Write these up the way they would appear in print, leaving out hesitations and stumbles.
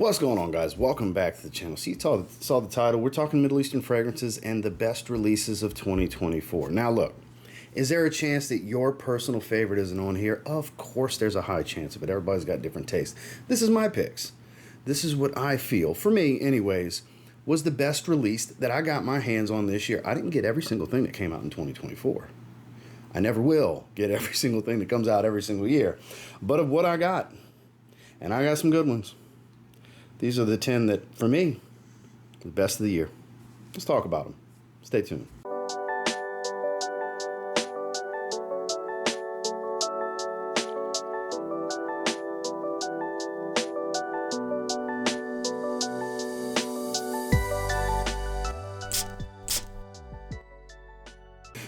What's going on, guys? Welcome back to the channel. So you saw the title. We're talking Middle Eastern fragrances and the best releases of 2024. Now look, is there a chance that your personal favorite isn't on here? Of course there's a high chance of it. Everybody's got different tastes. This is my picks. This is what I feel, for me anyways, was the best release that I got my hands on this year. I didn't get every single thing that came out in 2024. I never will get every single thing that comes out every single year. But of what I got, and I got some good ones. These are the 10 that, for me, the best of the year. Let's talk about them. Stay tuned.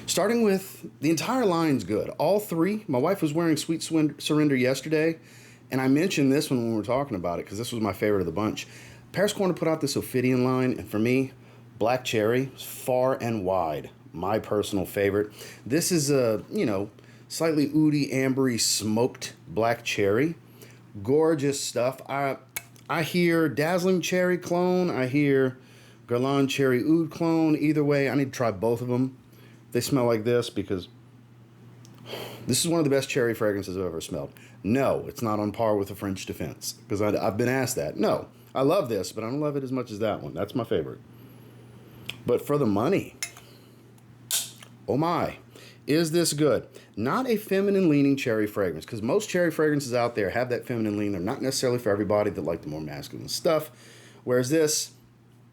Starting with, the entire line's good. All three. My wife was wearing Sweet Surrender yesterday, and I mentioned this one when we were talking about it because this was my favorite of the bunch. Paris Corner put out this Ophidian line, and for me, Black Cherry is far and wide my personal favorite. This is a, slightly oody, ambery, smoked Black Cherry. Gorgeous stuff. I hear Dazzling Cherry clone. I hear Gourmand Cherry Oud clone. Either way, I need to try both of them. They smell like this because this is one of the best cherry fragrances I've ever smelled. No, it's not on par with the French Defense because I've been asked that. No, I love this, but I don't love it as much as that one. That's my favorite. But for the money, oh my, is this good? Not a feminine leaning cherry fragrance because most cherry fragrances out there have that feminine lean. They're not necessarily for everybody that like the more masculine stuff. Whereas this,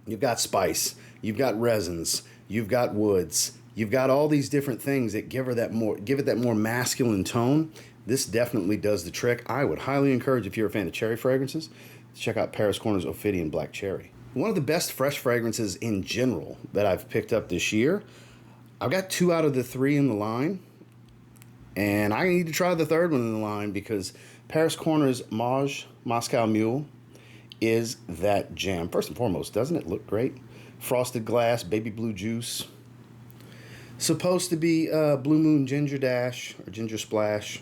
you've got spice, you've got resins, you've got woods. You've got all these different things that give it that more masculine tone. This definitely does the trick. I would highly encourage, if you're a fan of cherry fragrances, to check out Paris Corner's Ophidian Black Cherry. One of the best fresh fragrances in general that I've picked up this year. I've got 2 out of the 3 in the line, and I need to try the third one in the line because Paris Corner's Mawj Moscow Mule is that jam. First and foremost, doesn't it look great? Frosted glass, baby blue juice. Supposed to be Blue Moon Ginger Dash or Ginger Splash,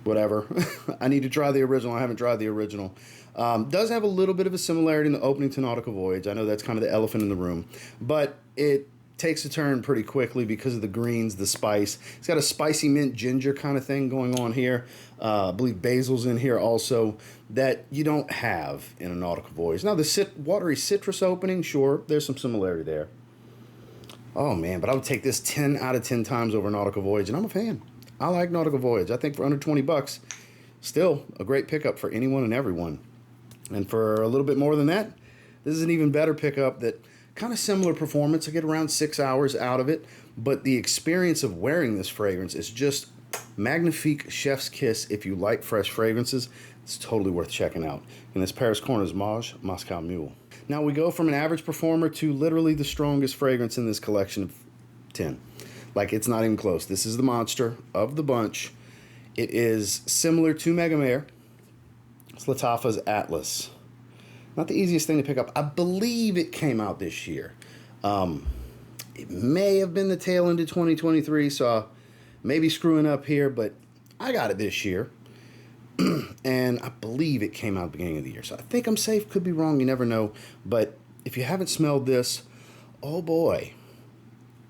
whatever. I need to try the original. I haven't tried the original. Does have a little bit of a similarity in the opening to Nautical Voyage. I know that's kind of the elephant in the room, but it takes a turn pretty quickly because of the greens, the spice. It's got a spicy mint ginger kind of thing going on here. I believe basil's in here also that you don't have in a Nautical Voyage. Now the watery citrus opening, sure, there's some similarity there. Oh man, but I would take this 10 out of 10 times over Nautical Voyage, and I'm a fan. I like Nautical Voyage. I think for under 20 bucks, still a great pickup for anyone and everyone. And for a little bit more than that, this is an even better pickup that kind of similar performance. I get around 6 hours out of it, but the experience of wearing this fragrance is just magnifique chef's kiss. If you like fresh fragrances, it's totally worth checking out. And this Paris Corner's Mawj Moscow Mule. Now we go from an average performer to literally the strongest fragrance in this collection of 10. Like, it's not even close. This is the monster of the bunch. It is similar to Mega Mare. It's Lattafa's Atlas. Not the easiest thing to pick up. I believe it came out this year. It may have been the tail end of 2023, so maybe screwing up here, but I got it this year. And I believe it came out at the beginning of the year. So I think I'm safe. Could be wrong. You never know. But if you haven't smelled this, oh boy.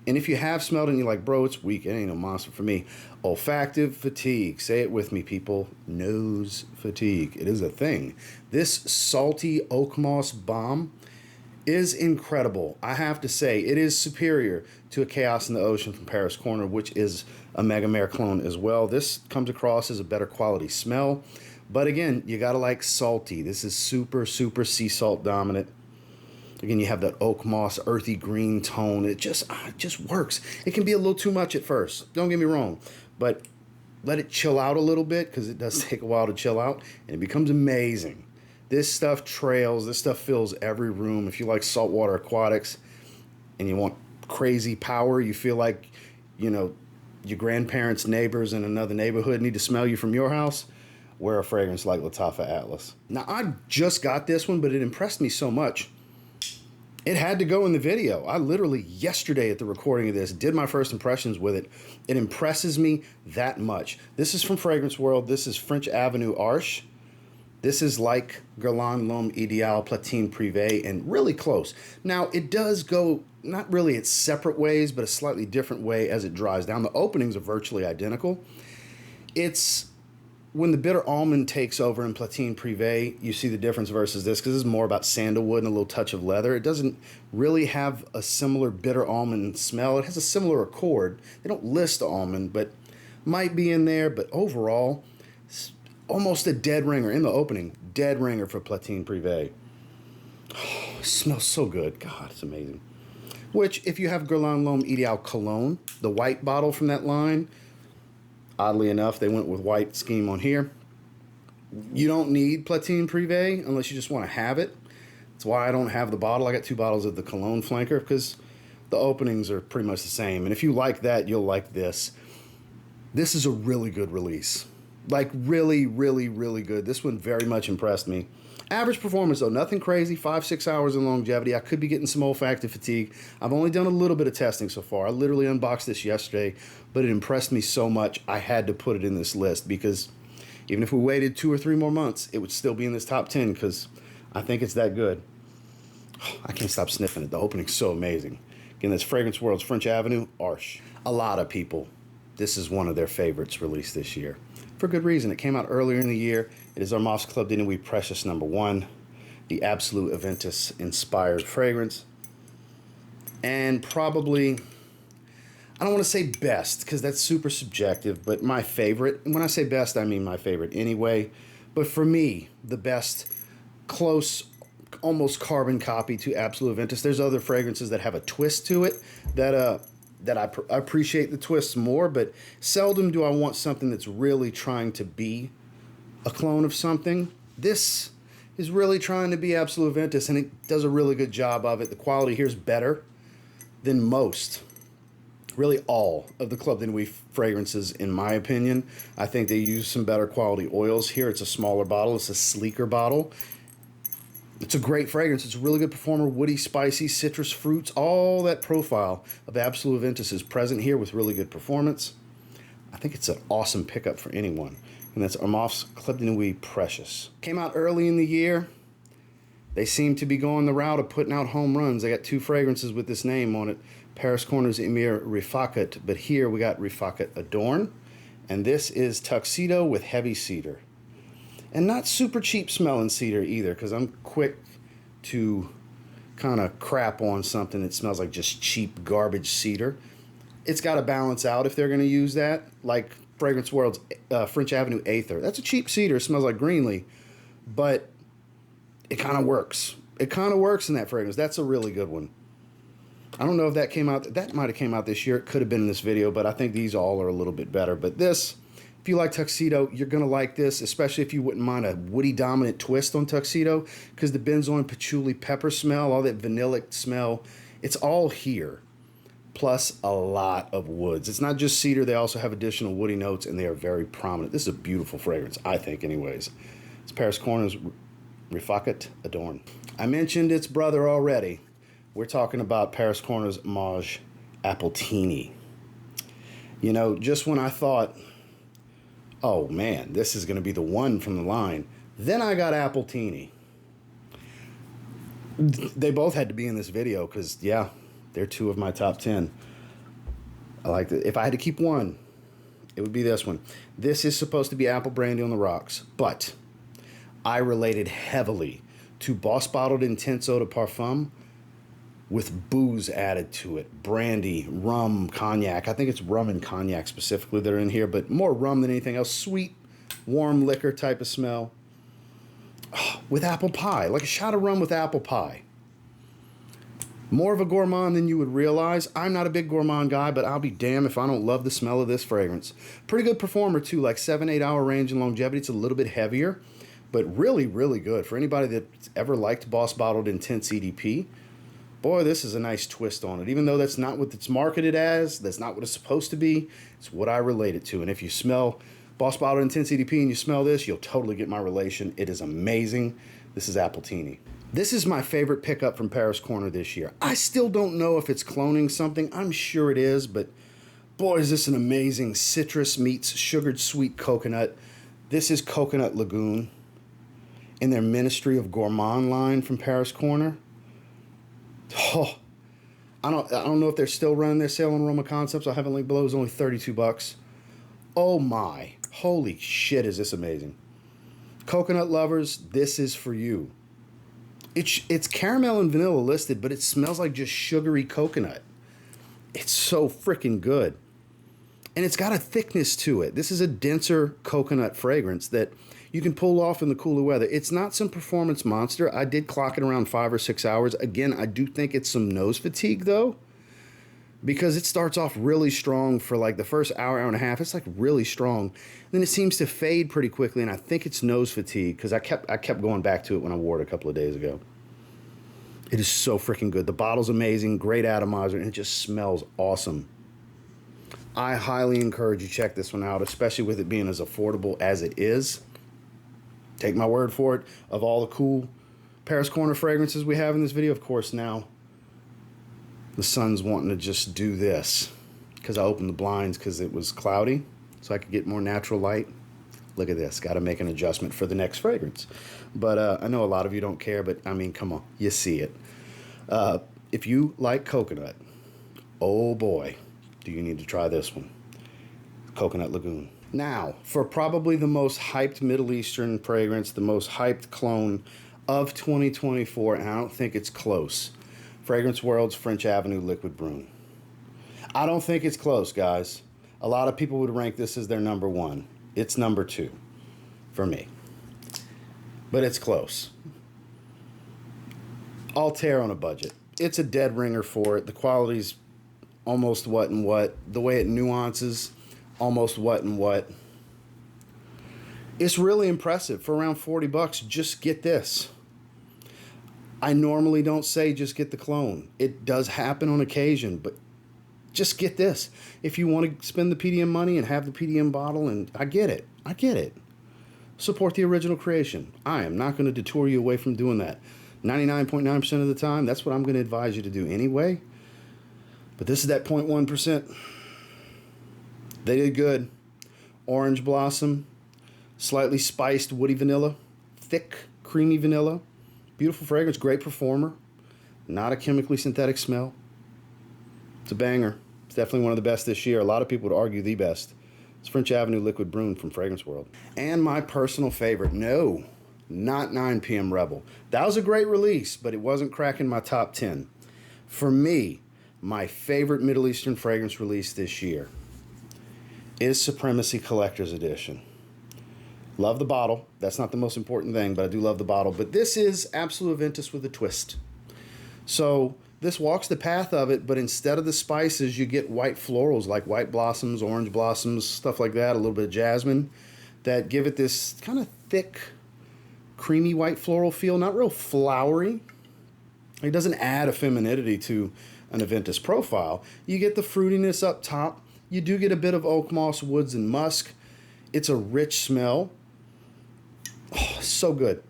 And if you have smelled it and you're like, bro, it's weak. It ain't no monster for me. Olfactive fatigue. Say it with me, people. Nose fatigue. It is a thing. This salty oak moss bomb is incredible. I have to say, it is superior to a Chaos in the Ocean from Paris Corner, which is a Mega Mare clone as well. This comes across as a better quality smell. But again, you gotta like salty. This is super, super sea salt dominant. Again, you have that oak moss, earthy green tone. It just works. It can be a little too much at first. Don't get me wrong. But let it chill out a little bit because it does take a while to chill out. And it becomes amazing. This stuff trails. This stuff fills every room. If you like saltwater aquatics and you want crazy power, you feel like, your grandparents' neighbors in another neighborhood need to smell you from your house, wear a fragrance like Lattafa Atlas. Now, I just got this one, but it impressed me so much. It had to go in the video. I literally, yesterday at the recording of this, did my first impressions with it. It impresses me that much. This is from Fragrance World. This is French Avenue Arsh. This is like Guerlain L'Homme Ideal Platine Privé and really close. Now, it does go, not really its separate ways, but a slightly different way as it dries down. The openings are virtually identical. It's when the bitter almond takes over in Platine Privé, you see the difference versus this, because this is more about sandalwood and a little touch of leather. It doesn't really have a similar bitter almond smell. It has a similar accord. They don't list almond, but might be in there. But overall, almost a dead ringer in the opening. Dead ringer for Platine Privé. Oh, it smells so good. God, it's amazing. Which, if you have Guerlain L'Homme Ideal Cologne, the white bottle from that line, oddly enough, they went with white scheme on here. You don't need Platine Privé unless you just want to have it. That's why I don't have the bottle. I got 2 bottles of the Cologne flanker because the openings are pretty much the same. And if you like that, you'll like this. This is a really good release. Like, really, really, really good. This one very much impressed me. Average performance, though. Nothing crazy. 5-6 hours in longevity. I could be getting some olfactive fatigue. I've only done a little bit of testing so far. I literally unboxed this yesterday, but it impressed me so much, I had to put it in this list because even if we waited 2 or 3 more months, it would still be in this top 10 because I think it's that good. I can't stop sniffing it. The opening's so amazing. Again, that's Fragrance World's French Avenue, Arsh. A lot of people, this is one of their favorites released this year. For good reason. It came out earlier in the year. It is Armaf's Club de Nuit Precieux #1, the absolute Aventus inspired fragrance. And probably, I don't want to say best because that's super subjective, but my favorite. And when I say best, I mean my favorite anyway. But for me, the best, close, almost carbon copy to absolute Aventus. There's other fragrances that have a twist to it that I appreciate the twists more, but seldom do I want something that's really trying to be a clone of something. This is really trying to be absolute Aventus, and it does a really good job of it. The quality here is better than most, really all of the Club de Nuit fragrances, in my opinion. I think they use some better quality oils here. It's a smaller bottle. It's a sleeker bottle. It's a great fragrance. It's a really good performer. Woody, spicy, citrus fruits. All that profile of absolute Aventus is present here with really good performance. I think it's an awesome pickup for anyone. And that's Armaf's Club de Nuit Precious. Came out early in the year. They seem to be going the route of putting out home runs. They got 2 fragrances with this name on it. Paris Corner's Emir Rifaaqat. But here we got Rifaaqat Adorn. And this is Tuxedo with heavy cedar. And not super cheap smelling cedar either, because I'm quick to kind of crap on something that smells like just cheap garbage cedar. It's got to balance out if they're going to use that, like Fragrance World's French Avenue Aether. That's a cheap cedar. It smells like Greenlee, but it kind of works. It kind of works in that fragrance. That's a really good one. I don't know if that came out. That might have came out this year. It could have been in this video, but I think these all are a little bit better. But this, if you like Tuxedo, you're going to like this, especially if you wouldn't mind a woody dominant twist on Tuxedo, because the benzoin patchouli pepper smell, all that vanillic smell, it's all here, plus a lot of woods. It's not just cedar. They also have additional woody notes, and they are very prominent. This is a beautiful fragrance, I think, anyways. It's Paris Corner's Rifaaqat Adorn. I mentioned its brother already. We're talking about Paris Corner's Mawj Appletini. You know, just when I thought, oh man, this is going to be the one from the line, then I got Appletini. They both had to be in this video because, yeah, they're 2 of my top 10. I like that. If I had to keep one, it would be this one. This is supposed to be apple brandy on the rocks, but I related heavily to Boss Bottled Intense Eau de Parfum with booze added to it. Brandy, rum, cognac. I think it's rum and cognac specifically that are in here, but more rum than anything else. Sweet, warm liquor type of smell. Oh, with apple pie, like a shot of rum with apple pie. More of a gourmand than you would realize. I'm not a big gourmand guy, but I'll be damned if I don't love the smell of this fragrance. Pretty good performer too, like 7-8 hour range and longevity. It's a little bit heavier, but really, really good. For anybody that's ever liked Boss Bottled Intense EDP, boy, this is a nice twist on it. Even though that's not what it's marketed as, that's not what it's supposed to be, it's what I relate it to. And if you smell Boss Bottled Intense EDP and you smell this, you'll totally get my relation. It is amazing. This is Appletini. This is my favorite pickup from Paris Corner this year. I still don't know if it's cloning something. I'm sure it is, but boy, is this an amazing citrus meets sugared sweet coconut. This is Coconut Lagoon. in their Ministry of Gourmand line from Paris Corner. Oh, I don't know if they're still running their sale on Roma Concepts. I have a link below. It's only $32. Oh my, holy shit, is this amazing. Coconut lovers, this is for you. It's caramel and vanilla listed, but it smells like just sugary coconut. It's so freaking good. And it's got a thickness to it. This is a denser coconut fragrance that you can pull off in the cooler weather. It's not some performance monster. I did clock it around 5 or 6 hours. Again, I do think it's some nose fatigue though, because it starts off really strong for like the first hour, hour and a half. It's like really strong. Then it seems to fade pretty quickly, and I think it's nose fatigue because I kept going back to it when I wore it a couple of days ago. It is so freaking good. The bottle's amazing, great atomizer, and it just smells awesome. I highly encourage you check this one out, especially with it being as affordable as it is. Take my word for it. Of all the cool Paris Corner fragrances we have in this video, of course now the sun's wanting to just do this because I opened the blinds because it was cloudy so I could get more natural light. Look at this. Got to make an adjustment for the next fragrance. But I know a lot of you don't care, but I mean, come on. You see it. If you like coconut, oh boy, do you need to try this one. Coconut Lagoon. Now, for probably the most hyped Middle Eastern fragrance, the most hyped clone of 2024, and I don't think it's close. Fragrance World's French Avenue Liquid Brun. I don't think it's close, guys. A lot of people would rank this as their number one. It's number two for me. But it's close. Altair on a budget. It's a dead ringer for it. The quality's almost what and what. The way it nuances, almost what and what. It's really impressive. For around $40, just get this. I normally don't say just get the clone. It does happen on occasion, but just get this. If you want to spend the PDM money and have the PDM bottle, and I get it. I get it. Support the original creation. I am not going to detour you away from doing that. 99.9% of the time, that's what I'm going to advise you to do anyway. But this is that 0.1%. They did good. Orange blossom, slightly spiced woody vanilla, thick, creamy vanilla. Beautiful fragrance, great performer. Not a chemically synthetic smell. It's a banger. It's definitely one of the best this year. A lot of people would argue the best. It's French Avenue Liquid Brun from Fragrance World. And my personal favorite, no, not 9 p.m. Rebel. That was a great release, but it wasn't cracking my top 10. For me, my favorite Middle Eastern fragrance release this year is Supremacy Collector's Edition. Love the bottle. That's not the most important thing, but I do love the bottle. But this is Absolute Aventus with a twist. So this walks the path of it, but instead of the spices, you get white florals like white blossoms, orange blossoms, stuff like that, a little bit of jasmine, that give it this kind of thick, creamy white floral feel. Not real flowery. It doesn't add a femininity to an Aventus profile. You get the fruitiness up top. You do get a bit of oak moss, woods, and musk. It's a rich smell. Oh, so good.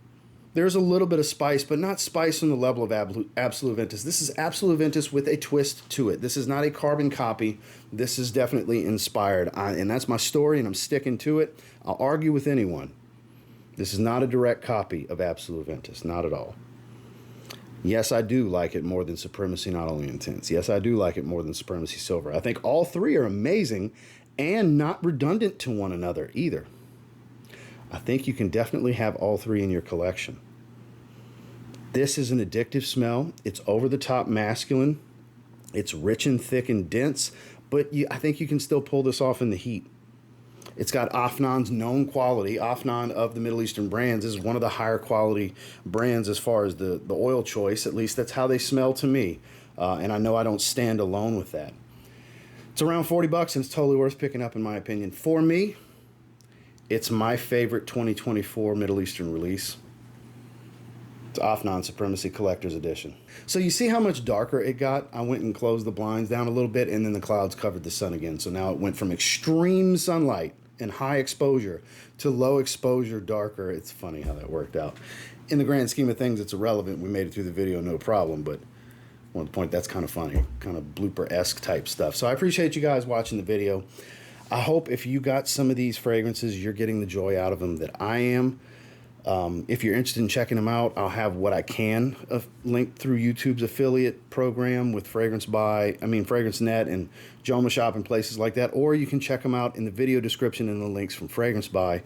There's a little bit of spice, but not spice on the level of Absolute Aventus. This is Absolute Aventus with a twist to it. This is not a carbon copy. This is definitely inspired. And that's my story, and I'm sticking to it. I'll argue with anyone. This is not a direct copy of Absolute Aventus. Not at all. Yes, I do like it more than Supremacy Not Only Intense. Yes, I do like it more than Supremacy Silver. I think all three are amazing and not redundant to one another either. I think you can definitely have all three in your collection. This is an addictive smell. It's over-the-top masculine. It's rich and thick and dense, but I think you can still pull this off in the heat. It's got Afnan's known quality. Afnan of the Middle Eastern brands is one of the higher quality brands as far as the oil choice. At least that's how they smell to me. And I know I don't stand alone with that. It's around $40 and it's totally worth picking up in my opinion. For me, it's my favorite 2024 Middle Eastern release. It's Afnan Supremacy Collector's Edition. So you see how much darker it got? I went and closed the blinds down a little bit and then the clouds covered the sun again. So now it went from extreme sunlight and high exposure to low exposure, darker. It's funny how that worked out. In the grand scheme of things, it's irrelevant. We made it through the video, no problem, but I want to point that's kind of funny, kind of blooper-esque type stuff. So I appreciate you guys watching the video. I hope if you got some of these fragrances, you're getting the joy out of them that I am. If you're interested in checking them out, I'll have what I can linked through YouTube's affiliate program with Fragrance Net and Joma Shop and places like that. Or you can check them out in the video description and the links from Fragrance Buy.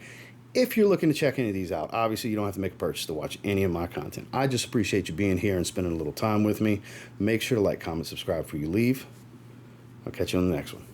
If you're looking to check any of these out, obviously you don't have to make a purchase to watch any of my content. I just appreciate you being here and spending a little time with me. Make sure to like, comment, subscribe before you leave. I'll catch you on the next one.